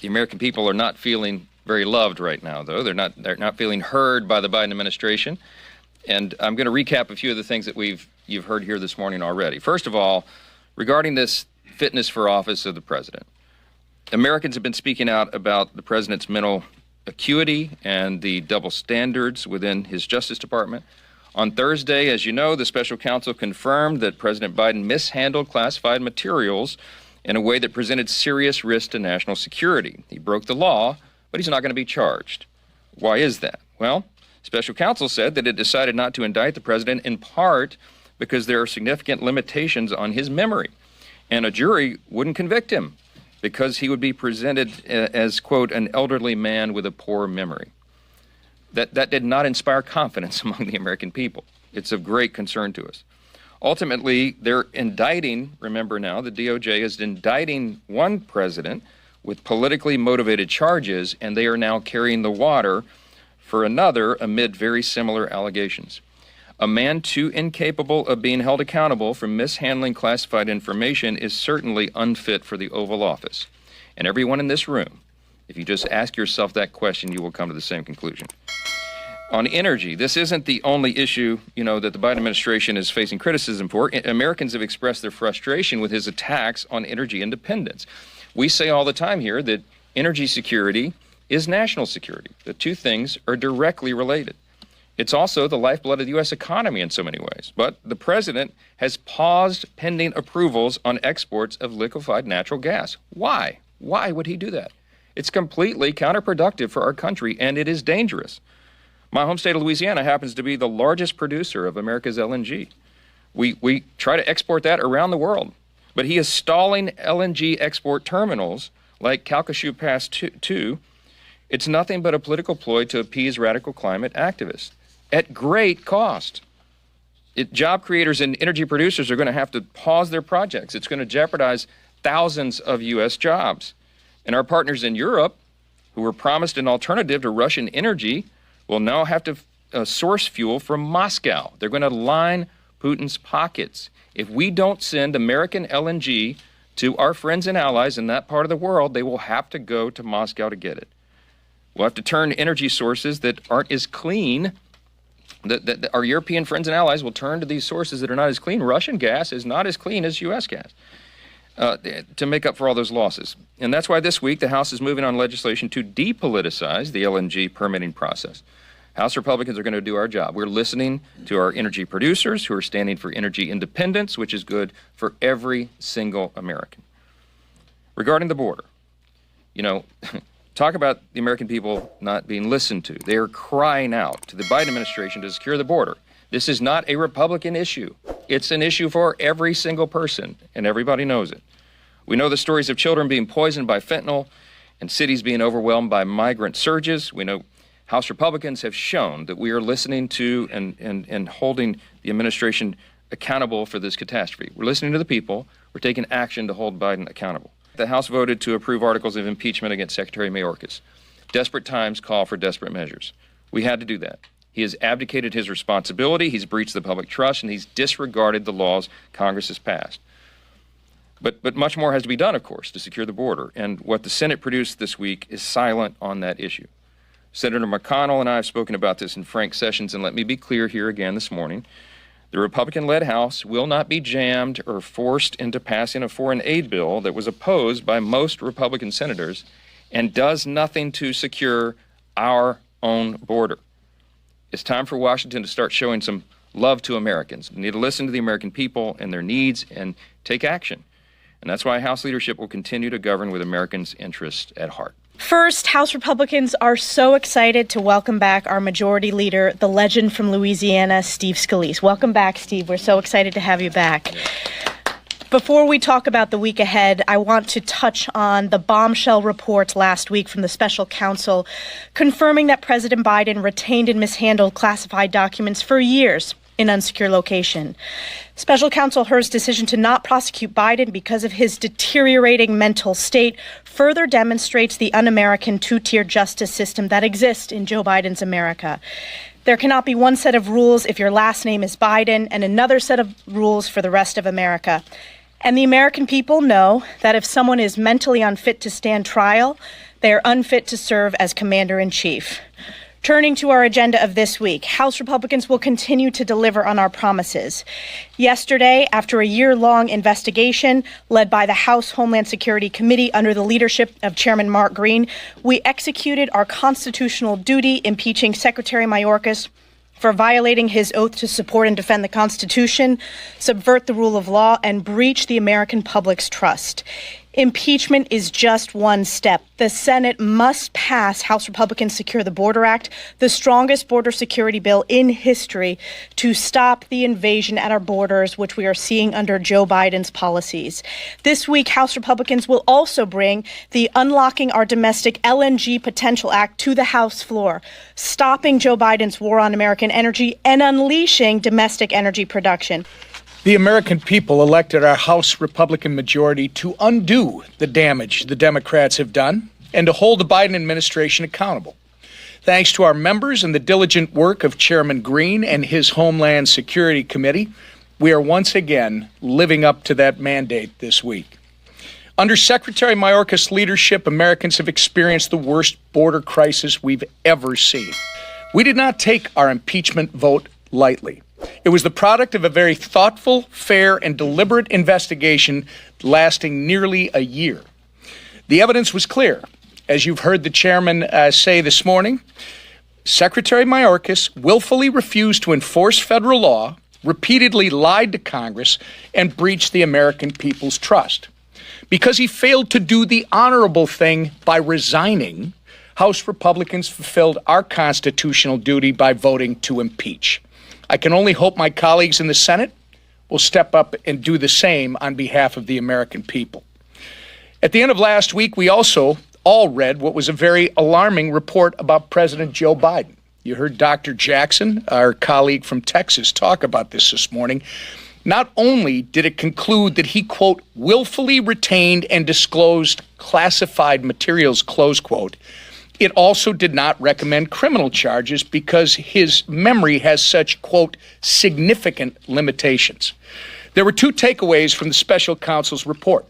The American people are not feeling very loved right now, though. They're not feeling heard by the Biden administration. And I'm going to recap a few of the things that you've heard here this morning already. First of all, regarding this fitness for office of the president, Americans have been speaking out about the president's mental acuity and the double standards within his Justice Department. On Thursday, as you know, the special counsel confirmed that President Biden mishandled classified materials in a way that presented serious risk to national security. He broke the law, but he's not going to be charged. Why is that? Well, special counsel said that it decided not to indict the president in part because there are significant limitations on his memory, and a jury wouldn't convict him because he would be presented as, quote, an elderly man with a poor memory. That did not inspire confidence among the American people. It's of great concern to us. Ultimately, they're indicting, remember now, the DOJ is indicting one president with politically motivated charges, and they are now carrying the water for another amid very similar allegations. A man too incapable of being held accountable for mishandling classified information is certainly unfit for the Oval Office. And everyone in this room, if you just ask yourself that question, you will come to the same conclusion. On energy, this isn't the only issue, that the Biden administration is facing criticism for. Americans have expressed their frustration with his attacks on energy independence. We say all the time here that energy security is national security. The two things are directly related. It's also the lifeblood of the U.S. economy in so many ways. But the president has paused pending approvals on exports of liquefied natural gas. Why? Why would he do that? It's completely counterproductive for our country, and it is dangerous. My home state of Louisiana happens to be the largest producer of America's LNG. We try to export that around the world, but he is stalling LNG export terminals like Calcasieu Pass 2. It's nothing but a political ploy to appease radical climate activists at great cost. Job creators and energy producers are going to have to pause their projects. It's going to jeopardize thousands of U.S. jobs. And our partners in Europe, who were promised an alternative to Russian energy, will now have to source fuel from Moscow. They're going to line Putin's pockets. If we don't send American LNG to our friends and allies in that part of the world, they will have to go to Moscow to get it. We'll have to turn energy sources that aren't as clean. That our European friends and allies will turn to these sources that are not as clean. Russian gas is not as clean as U.S. gas to make up for all those losses. And that's why this week the House is moving on legislation to depoliticize the LNG permitting process. House Republicans are going to do our job. We're listening to our energy producers who are standing for energy independence, which is good for every single American. Regarding the border, talk about the American people not being listened to. They are crying out to the Biden administration to secure the border. This is not a Republican issue. It's an issue for every single person, and everybody knows it. We know the stories of children being poisoned by fentanyl and cities being overwhelmed by migrant surges. We know House Republicans have shown that we are listening to and holding the administration accountable for this catastrophe. We're listening to the people. We're taking action to hold Biden accountable. The House voted to approve articles of impeachment against Secretary Mayorkas. Desperate times call for desperate measures. We had to do that. He has abdicated his responsibility, he's breached the public trust, and he's disregarded the laws Congress has passed. But much more has to be done, of course, to secure the border. And what the Senate produced this week is silent on that issue. Senator McConnell and I have spoken about this in frank sessions, and let me be clear here again this morning. The Republican-led House will not be jammed or forced into passing a foreign aid bill that was opposed by most Republican senators and does nothing to secure our own border. It's time for Washington to start showing some love to Americans. We need to listen to the American people and their needs and take action. And that's why House leadership will continue to govern with Americans' interests at heart. First, House Republicans are so excited to welcome back our majority leader, the legend from Louisiana, Steve Scalise. Welcome back, Steve. We're so excited to have you back. Yeah. Before we talk about the week ahead, I want to touch on the bombshell report last week from the special counsel confirming that President Biden retained and mishandled classified documents for years in unsecure location. Special Counsel Hur's decision to not prosecute Biden because of his deteriorating mental state further demonstrates the un-American two-tier justice system that exists in Joe Biden's America. There cannot be one set of rules if your last name is Biden and another set of rules for the rest of America. And the American people know that if someone is mentally unfit to stand trial, They are unfit to serve as commander-in-chief. Turning to our agenda of this week, House Republicans will continue to deliver on our promises. Yesterday, after a year-long investigation led by the House Homeland Security Committee under the leadership of Chairman Mark Green, we executed our constitutional duty impeaching Secretary Mayorkas for violating his oath to support and defend the Constitution, subvert the rule of law, and breach the American public's trust. Impeachment is just one step. The Senate must pass House Republicans' Secure the Border Act, the strongest border security bill in history, to stop the invasion at our borders, which we are seeing under Joe Biden's policies. This week, House Republicans will also bring the Unlocking Our Domestic LNG Potential Act to the House floor, stopping Joe Biden's war on American energy and unleashing domestic energy production. The American people elected our House Republican majority to undo the damage the Democrats have done and to hold the Biden administration accountable. Thanks to our members and the diligent work of Chairman Green and his Homeland Security Committee, we are once again living up to that mandate this week. Under Secretary Mayorkas' leadership, Americans have experienced the worst border crisis we've ever seen. We did not take our impeachment vote lightly. It was the product of a very thoughtful, fair, and deliberate investigation lasting nearly a year. The evidence was clear. As you've heard the chairman say this morning, Secretary Mayorkas willfully refused to enforce federal law, repeatedly lied to Congress, and breached the American people's trust. Because he failed to do the honorable thing by resigning, House Republicans fulfilled our constitutional duty by voting to impeach. I can only hope my colleagues in the Senate will step up and do the same on behalf of the American people. At the end of last week, we also all read what was a very alarming report about President Joe Biden. You heard Dr. Jackson, our colleague from Texas, talk about this morning. Not only did it conclude that he, quote, willfully retained and disclosed classified materials, close quote, it also did not recommend criminal charges because his memory has such, quote, significant limitations. There were two takeaways from the special counsel's report.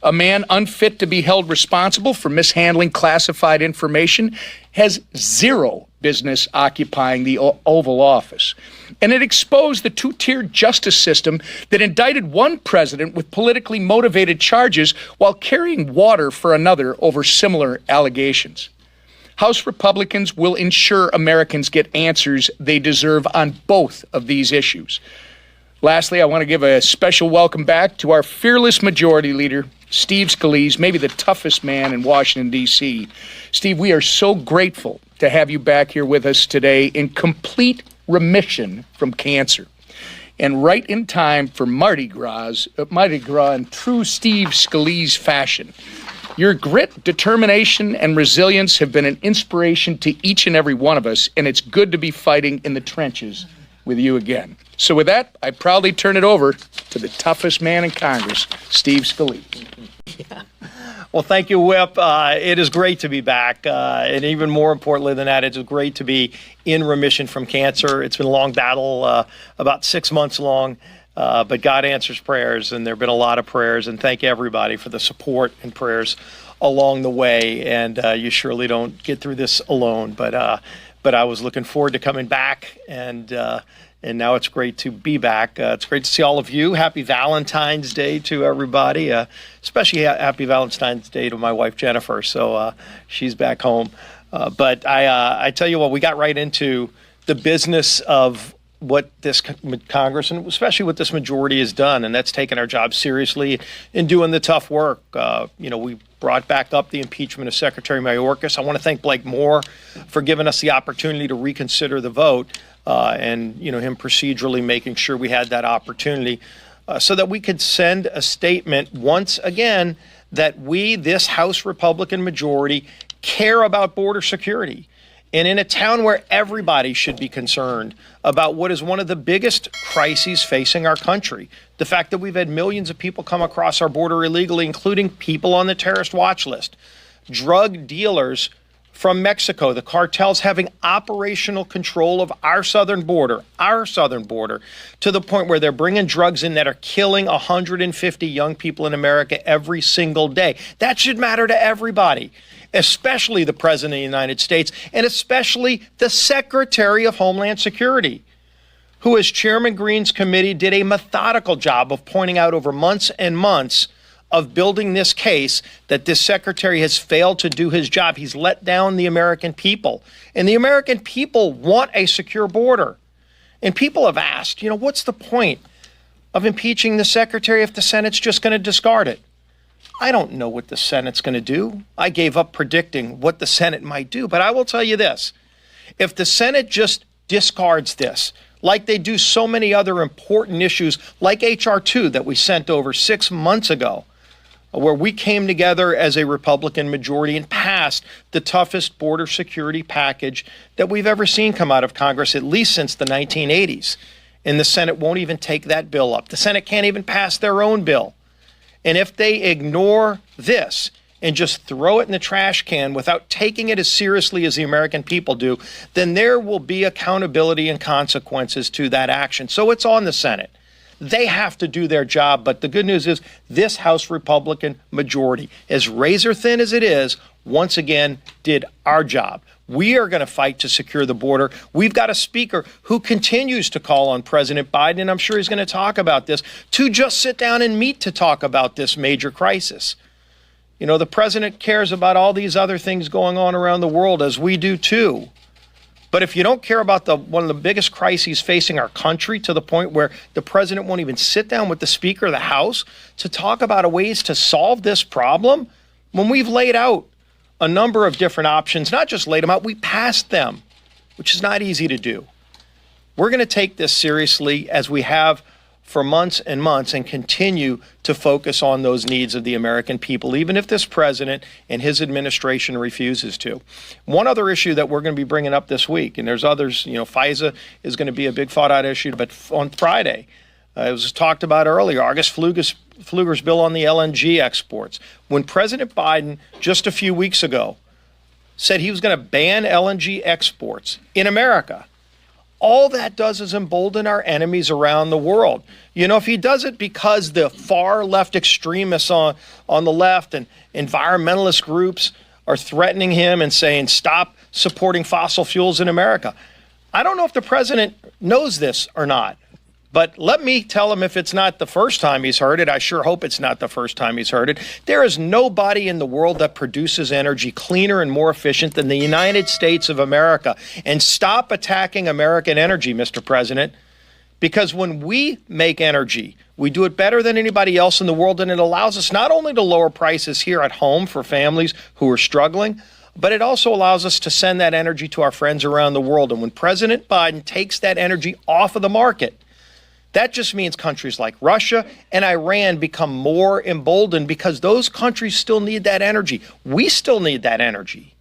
A man unfit to be held responsible for mishandling classified information has zero business occupying the Oval Office. And it exposed the two-tiered justice system that indicted one president with politically motivated charges while carrying water for another over similar allegations. House Republicans will ensure Americans get answers they deserve on both of these issues. Lastly, I want to give a special welcome back to our fearless majority leader, Steve Scalise, maybe the toughest man in Washington, D.C. Steve, we are so grateful to have you back here with us today in complete remission from cancer. And right in time for Mardi Gras in true Steve Scalise fashion. Your grit, determination, and resilience have been an inspiration to each and every one of us, and it's good to be fighting in the trenches with you again. So with that, I proudly turn it over to the toughest man in Congress, Steve Scalise. Yeah. Well, thank you, Whip. It is great to be back, and even more importantly than that, it's great to be in remission from cancer. It's been a long battle, about 6 months long. But God answers prayers, and there have been a lot of prayers, and thank everybody for the support and prayers along the way. And you surely don't get through this alone. But I was looking forward to coming back, and now it's great to be back. It's great to see all of you. Happy Valentine's Day to everybody, especially happy Valentine's Day to my wife Jennifer. So she's back home. But I tell you what, we got right into the business of what this Congress and especially what this majority has done, and that's taken our job seriously in doing the tough work. We brought back up the impeachment of Secretary Mayorkas. I want to thank Blake Moore for giving us the opportunity to reconsider the vote and him procedurally making sure we had that opportunity so that we could send a statement once again that we, this House Republican majority, care about border security. And in a town where everybody should be concerned about what is one of the biggest crises facing our country, the fact that we've had millions of people come across our border illegally, including people on the terrorist watch list, drug dealers from Mexico, the cartels having operational control of our southern border, to the point where they're bringing drugs in that are killing 150 young people in America every single day. That should matter to everybody, especially the President of the United States, and especially the Secretary of Homeland Security, who, as Chairman Green's committee, did a methodical job of pointing out over months and months of building this case that this secretary has failed to do his job. He's let down the American people. And the American people want a secure border. And people have asked, what's the point of impeaching the secretary if the Senate's just going to discard it? I don't know what the Senate's going to do. I gave up predicting what the Senate might do. But I will tell you this. If the Senate just discards this, like they do so many other important issues, like H.R. 2 that we sent over 6 months ago, where we came together as a Republican majority and passed the toughest border security package that we've ever seen come out of Congress, at least since the 1980s. And the Senate won't even take that bill up. The Senate can't even pass their own bill. And if they ignore this and just throw it in the trash can without taking it as seriously as the American people do, then there will be accountability and consequences to that action. So it's on the Senate. They have to do their job, but the good news is this House Republican majority, as razor thin as it is, once again did our job. We are going to fight to secure the border. We've got a speaker who continues to call on President Biden, and I'm sure he's going to talk about this, to just sit down and meet to talk about this major crisis. The president cares about all these other things going on around the world, as we do too. But if you don't care about one of the biggest crises facing our country, to the point where the president won't even sit down with the Speaker of the House to talk about ways to solve this problem, when we've laid out a number of different options, not just laid them out, we passed them, which is not easy to do. We're going to take this seriously, as we have for months and months, and continue to focus on those needs of the American people, even if this president and his administration refuses to. One other issue that we're going to be bringing up this week, and there's others, FISA is going to be a big fought-out issue, but on Friday, it was talked about earlier, August Pfluger's bill on the LNG exports. When President Biden, just a few weeks ago, said he was going to ban LNG exports in America, all that does is embolden our enemies around the world. If he does it because the far left extremists on the left and environmentalist groups are threatening him and saying, stop supporting fossil fuels in America. I don't know if the president knows this or not, but let me tell him, if it's not the first time he's heard it, I sure hope it's not the first time he's heard it. There is nobody in the world that produces energy cleaner and more efficient than the United States of America. And stop attacking American energy, Mr. President, because when we make energy, we do it better than anybody else in the world, and it allows us not only to lower prices here at home for families who are struggling, but it also allows us to send that energy to our friends around the world. And when President Biden takes that energy off of the market, that just means countries like Russia and Iran become more emboldened, because those countries still need that energy. We still need that energy.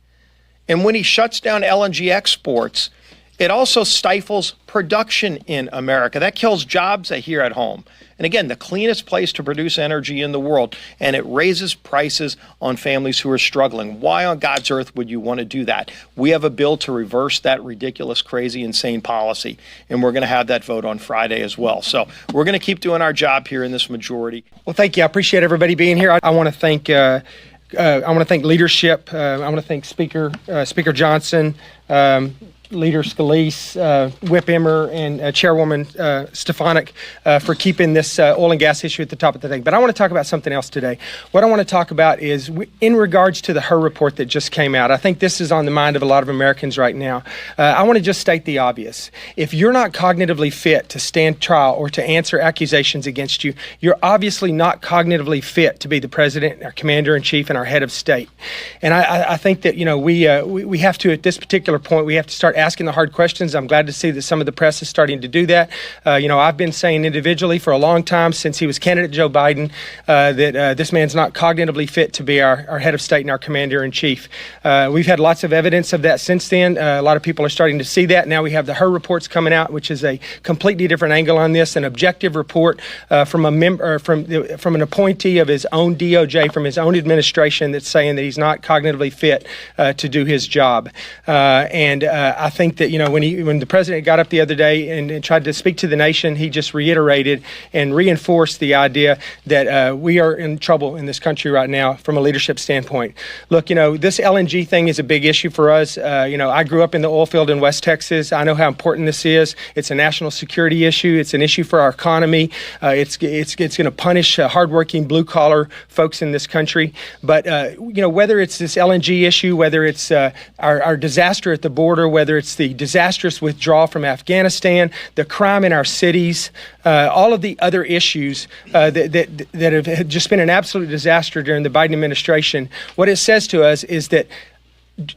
And when he shuts down LNG exports, it also stifles production in America. That kills jobs here at home. And again, the cleanest place to produce energy in the world, and it raises prices on families who are struggling. Why on God's earth would you want to do that? We have a bill to reverse that ridiculous, crazy, insane policy, and we're going to have that vote on Friday as well. So we're going to keep doing our job here in this majority. Well, thank you. I appreciate everybody being here. I want to thank leadership. I want to thank Speaker Johnson, Leader Scalise, Whip Emmer, and Chairwoman Stefanik for keeping this oil and gas issue at the top of the thing. But I want to talk about something else today. What I want to talk about is in regards to the Hur report that just came out. I think this is on the mind of a lot of Americans right now. I want to just state the obvious. If you're not cognitively fit to stand trial or to answer accusations against you, you're obviously not cognitively fit to be the president, our commander-in-chief, and our head of state. And I think that we have to, at this particular point, we have to start asking the hard questions. I'm glad to see that some of the press is starting to do that. I've been saying individually for a long time since he was candidate Joe Biden that this man's not cognitively fit to be our head of state and our commander-in-chief. We've had lots of evidence of that since then. A lot of people are starting to see that. Now we have the Hur reports coming out, which is a completely different angle on this, an objective report from a member, from an appointee of his own DOJ, from his own administration, that's saying that he's not cognitively fit to do his job. I think that when the president got up the other day and tried to speak to the nation, he just reiterated and reinforced the idea that we are in trouble in this country right now from a leadership standpoint. Look, this LNG thing is a big issue for us. I grew up in the oil field in West Texas. I know how important this is. It's a national security issue. It's an issue for our economy. It's going to punish hardworking blue-collar folks in this country. But, whether it's this LNG issue, whether it's our disaster at the border, whether it's the disastrous withdrawal from Afghanistan, the crime in our cities, all of the other issues that have just been an absolute disaster during the Biden administration, what it says to us is that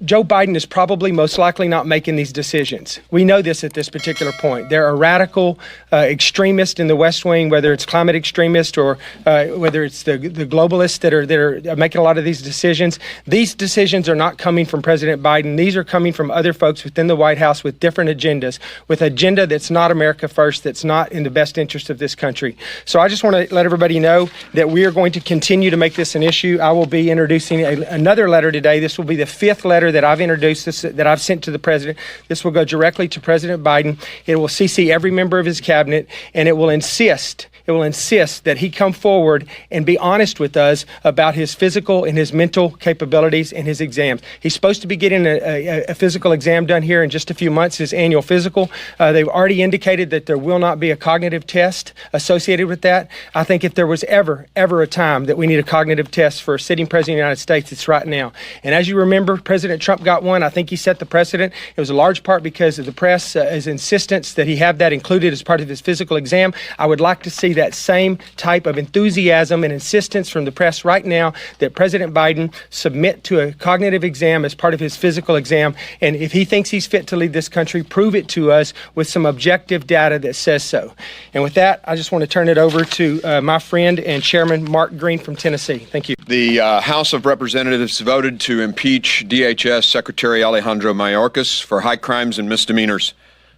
Joe Biden is probably most likely not making these decisions. We know this at this particular point. There are radical extremists in the West Wing, whether it's climate extremists or whether it's the globalists that are making a lot of these decisions. These decisions are not coming from President Biden. These are coming from other folks within the White House with different agendas, with an agenda that's not America first, that's not in the best interest of this country. So I just want to let everybody know that we are going to continue to make this an issue. I will be introducing another letter today. This will be the fifth letter that I've introduced, that I've sent to the president. This will go directly to President Biden. It will CC every member of his cabinet, and it will insist that he come forward and be honest with us about his physical and his mental capabilities and his exams. He's supposed to be getting a physical exam done here in just a few months, his annual physical. They've already indicated that there will not be a cognitive test associated with that. I think if there was ever a time that we need a cognitive test for a sitting president of the United States, it's right now. And as you remember, President Trump got one. I think he set the precedent. It was a large part because of the press's insistence that he have that included as part of his physical exam. I would like to see that same type of enthusiasm and insistence from the press right now that President Biden submit to a cognitive exam as part of his physical exam. And if he thinks he's fit to lead this country, prove it to us with some objective data that says so. And with that, I just want to turn it over to my friend and Chairman Mark Green from Tennessee. Thank you. The House of Representatives voted to impeach DHS Secretary Alejandro Mayorkas for high crimes and misdemeanors,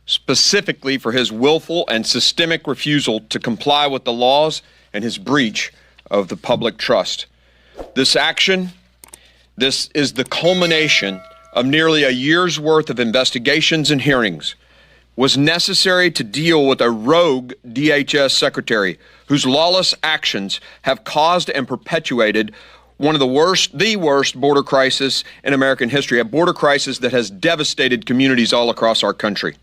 specifically for his willful and systemic refusal to comply with the laws and his breach of the public trust. This action, this is the culmination of nearly a year's worth of investigations and hearings, was necessary to deal with a rogue DHS secretary whose lawless actions have caused and perpetuated one of the worst border crisis in American history, a border crisis that has devastated communities all across our country.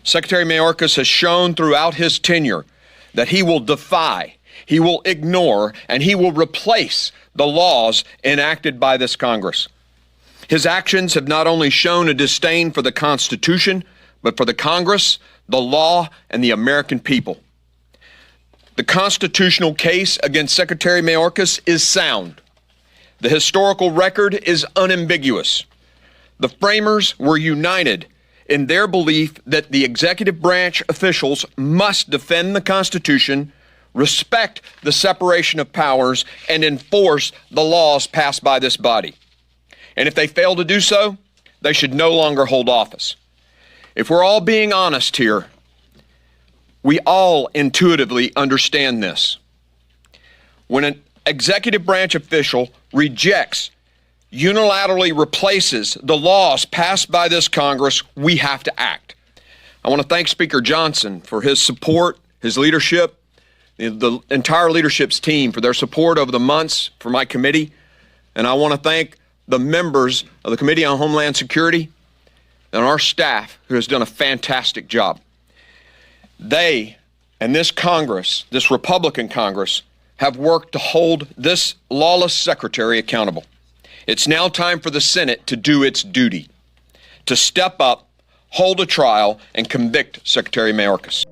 Secretary Mayorkas has shown throughout his tenure that he will defy, he will ignore, and he will replace the laws enacted by this Congress. His actions have not only shown a disdain for the Constitution, but for the Congress, the law, and the American people. The constitutional case against Secretary Mayorkas is sound. The historical record is unambiguous. The framers were united in their belief that the executive branch officials must defend the Constitution, respect the separation of powers, and enforce the laws passed by this body. And if they fail to do so, they should no longer hold office. If we're all being honest here, we all intuitively understand this. When an executive branch official rejects, unilaterally replaces the laws passed by this Congress, we have to act. I want to thank Speaker Johnson for his support, his leadership, the entire leadership's team for their support over the months for my committee. And I want to thank the members of the Committee on Homeland Security and our staff who has done a fantastic job. They and this Congress, this Republican Congress, have worked to hold this lawless secretary accountable. It's now time for the Senate to do its duty, to step up, hold a trial, and convict Secretary Mayorkas.